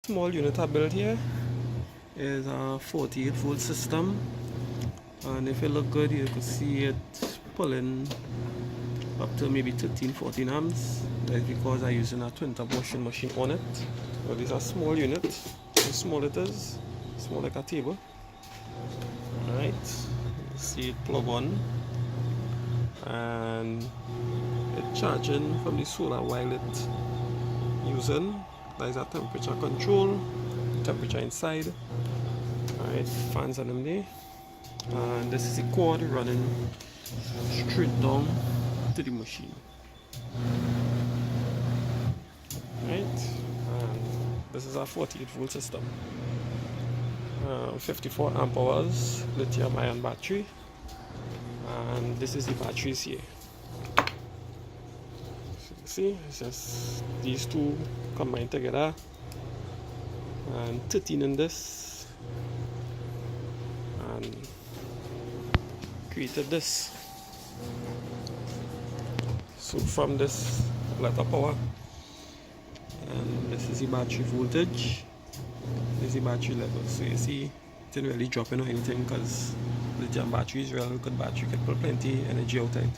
small unit I built here is a 48 volt system, and if you look good you can see it pulling up to maybe 13-14 amps. That's because I'm using a twin tap washing machine on it. So this is a small unit. How small it is, small like a table. Alright, see it plug on, and it's charging from the solar while it's using. There is a temperature control, temperature inside. Alright, fans on them there. And this is the cord running straight down to the machine. Right, and this is our 48 volt system. 54 amp hours lithium ion battery, and this is the batteries here. So you see, it's just these two combined together, and 13 in this, and created this. So from this lot of power, and this is the battery voltage, this is the battery level. So you see it didn't really drop or anything because lithium battery is really good battery, can put plenty energy out of it.